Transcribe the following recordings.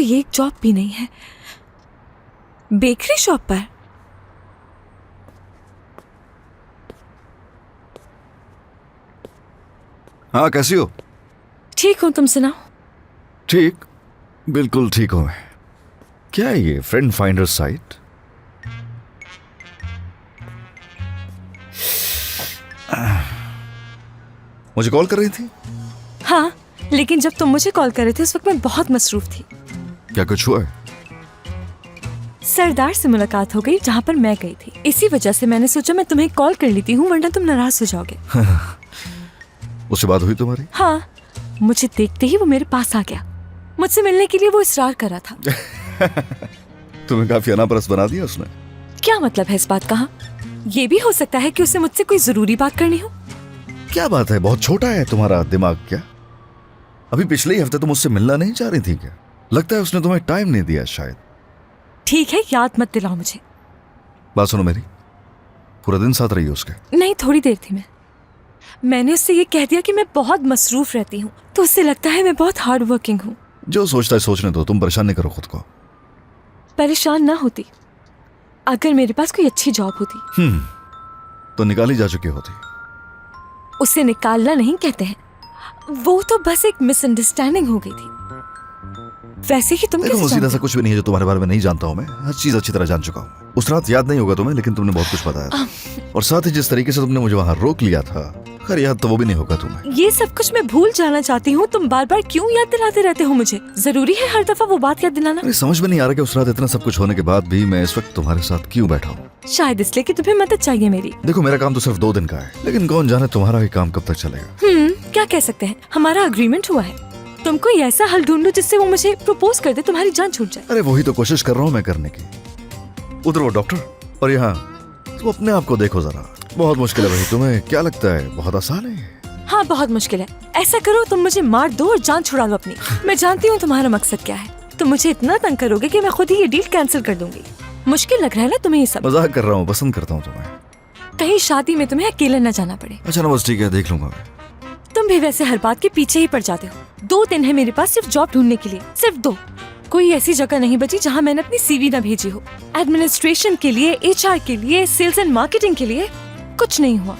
कोई एक जॉब भी नहीं है। बेकरी शॉप पर। हाँ, कैसी हो? ठीक हूँ, तुम सुनाओ। ठीक, बिल्कुल ठीक हूँ मैं। क्या है ये फ्रेंड फाइंडर साइट? मुझे कॉल कर रही थी? हाँ, लेकिन जब तुम मुझे कॉल कर रहे थे उस वक्त मैं बहुत मसरूफ थी। क्या कुछ हुआ है? सरदार से मुलाकात हो गई जहाँ पर मैं गई थी। इसी वजह से मैंने सोचा मैं तुम्हें कॉल कर लेती हूँ, वरना तुम नाराज हो जाओगे। उससे बात हुई तुम्हारी? हाँ, मुझे देखते ही वो मेरे पास आ गया। मुझसे मिलने के लिए वो इसरार कर रहा था। तुम्हें काफी अनापरस बना दिया उसने। क्या मतलब है इस बात का? ये भी हो सकता है कि उसे मुझसे कोई जरूरी बात करनी हो। क्या बात है, बहुत छोटा है तुम्हारा दिमाग क्या? अभी पिछले ही हफ्ते तुम मुझसे मिलना नहीं चाह रही थी क्या? लगता है उसने तुम्हें टाइम नहीं दिया शायद। ठीक है, याद मत दिलाओ मुझे। बात सुनो मेरी, पूरा दिन साथ रही उसके? नहीं, थोड़ी देर थी। मैंने उससे ये कह दिया कि मैं बहुत मसरूफ रहती हूँ, तो उससे लगता है मैं बहुत हार्ड वर्किंग हूँ। जो सोचता है सोचने दो, तुम परेशान नहीं करो खुद को। परेशान ना होती अगर मेरे पास कोई अच्छी जॉब होती। तो निकाली जा चुकी होती। उसे निकालना नहीं कहते हैं, वो तो बस एक मिसअंडरस्टैंडिंग हो गई थी। वैसे ही तुम देखो, कैसे मुझे जानते ऐसा कुछ भी नहीं है जो तुम्हारे बारे में नहीं जानता हूँ मैं। हर चीज अच्छी तरह जान चुका हूँ। उस रात याद नहीं होगा तुम्हें, लेकिन तुमने बहुत कुछ बताया था। और साथ ही जिस तरीके से तुमने मुझे वहां रोक लिया था, खैर याद तो वो भी नहीं होगा तुम्हें। ये सब कुछ मैं भूल जाना चाहती हूँ, तुम बार बार क्यों याद दिलाते रहते हो मुझे? जरूरी है हर दफा वो बात याद दिलाना? अरे समझ में नहीं आ रहा कि उस रात इतना सब कुछ होने के बाद भी मैं इस वक्त तुम्हारे साथ क्यों बैठा हूँ। शायद इसलिए कि तुम्हें मदद चाहिए मेरी। देखो, मेरा काम तो सिर्फ 2 दिन का है, लेकिन कौन जाने तुम्हारा ही काम कब तक चलेगा। क्या कह सकते हैं, हमारा अग्रीमेंट हुआ है। तुम कोई ऐसा हल ढूंढो जिससे वो मुझे प्रपोज कर दे, तुम्हारी जान छूट जाए। अरे वही तो कोशिश कर रहा हूँ मैं करने की। उधर वो डॉक्टर और यहाँ तुम अपने आप को देखो जरा। बहुत मुश्किल है भाई। तुम्हें क्या लगता है बहुत आसान है? हाँ, बहुत मुश्किल है। ऐसा करो, तुम मुझे मार दो और जान छुड़ा लो अपनी। मैं जानती हूँ तुम्हारा मकसद क्या है। तुम मुझे इतना तंग करोगे कि मैं खुद ही ये डील कैंसिल कर दूंगी। मुश्किल लग रहा है ना तुम्हें ये सब? मजाक कर रहा हूँ, पसंद करता हूँ तुम्हें। कहीं शादी में तुम्हें अकेले न जाना पड़े। अच्छा ना, बस ठीक है, देख लूंगा मैं। तुम भी वैसे हर बात के पीछे ही पड़ जाते हो। 2 दिन है मेरे पास सिर्फ जॉब ढूंढने के लिए, सिर्फ 2। कोई ऐसी जगह नहीं बची जहाँ मैंने अपनी सीवी न भेजी हो। एडमिनिस्ट्रेशन के लिए, HR के लिए, सेल्स एंड मार्केटिंग के लिए कुछ नहीं हुआ।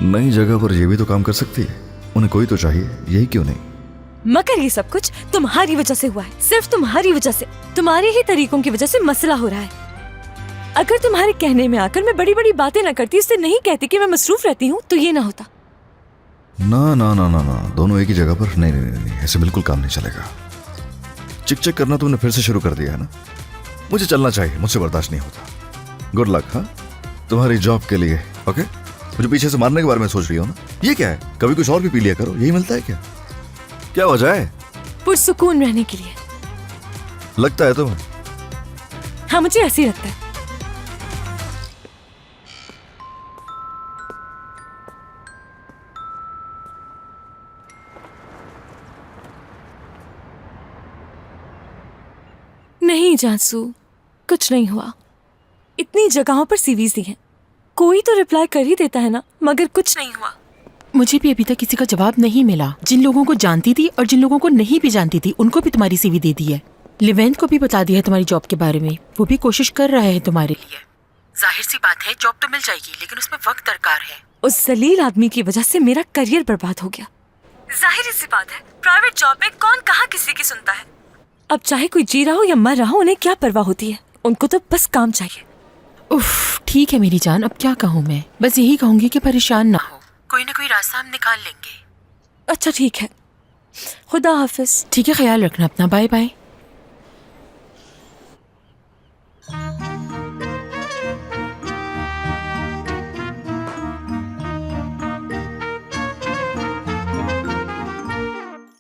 नई जगह पर ये भी तो काम कर सकती है। उन्हें कोई तो चाहिए, यही क्यों नहीं? मगर ये सब कुछ तुम्हारी वजह से हुआ है, सिर्फ तुम्हारी वजह से। तुम्हारे ही तरीकों की वजह से मसला हो रहा है। अगर तुम्हारे कहने में आकर मैं बड़ी बड़ी बातें न करती, इससे नहीं कहती कि मैं मसरूफ रहती हूँ, तो ये ना होता। ना ना ना ना ना, दोनों एक ही जगह पर? नहीं नहीं नहीं, ऐसे बिल्कुल काम नहीं चलेगा। चिक चिक करना तुमने फिर से शुरू कर दिया है ना। मुझे चलना चाहिए, मुझसे बर्दाश्त नहीं होता। गुड लक हाँ तुम्हारी जॉब के लिए। ओके, मुझे पीछे से मारने के बारे में सोच रही हो ना? ये क्या है, कभी कुछ और भी पी लिया करो, यही मिलता है क्या? क्या वजह है? पुरसुकून रहने के लिए। लगता है तुम्हें? हाँ, मुझे ऐसे ही लगता है। नहीं जानसू, कुछ नहीं हुआ। इतनी जगहों पर सीवीज दी हैं, कोई तो रिप्लाई कर ही देता है ना, मगर कुछ नहीं हुआ। मुझे भी अभी तक किसी का जवाब नहीं मिला। जिन लोगों को जानती थी और जिन लोगों को नहीं भी जानती थी, उनको भी तुम्हारी सीवी दे दी है। लिवेंट को भी बता दिया है तुम्हारी जॉब के बारे में। वो भी कोशिश कर रहा है तुम्हारे लिए। जाहिर सी बात है, जॉब तो मिल जाएगी, लेकिन उसमें वक्त दरकार है। उस जलील आदमी की वजह से मेरा करियर बर्बाद हो गया। जाहिर सी बात है, प्राइवेट जॉब में कौन कहाँ किसी की सुनता है। अब चाहे कोई जी रहा हो या मर रहा हो, उन्हें क्या परवाह होती है। उनको तो बस काम चाहिए। उफ, ठीक है मेरी जान, अब क्या कहूँ मैं। बस यही कहूंगी कि परेशान ना हो, कोई ना कोई रास्ता हम निकाल लेंगे। अच्छा ठीक है, खुदा हाफिज। ठीक है, ख्याल रखना अपना। Bye bye.